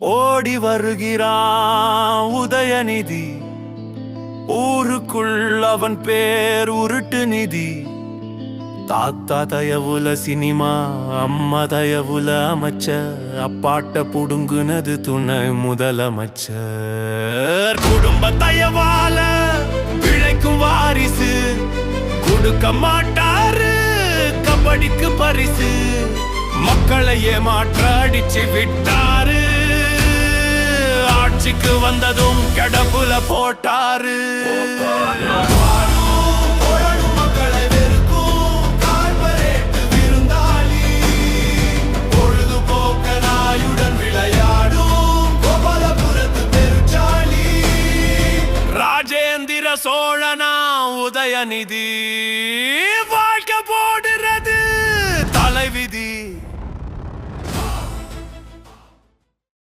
ஓடி வருகிறான் உதயநிதி, ஊருக்குள் அவன் பேர் உருட்டு நிதி. தாத்தா தயவுல சினிமா, அம்மா தயவுல அமைச்சர், அப்பாட்ட புடுங்குனது துணை முதலமைச்சர். குடும்ப தயவால பிழைக்கும் வாரிசு, கொடுக்க மாட்டாரு கபடிக்கு பரிசு. மக்களை ஏமாற்ற அடிச்சு விட்டாரு, ஆட்சிக்கு வந்ததும் கடப்புல போட்டாரு. ராஜேந்திர சோழனா உதயநிதி,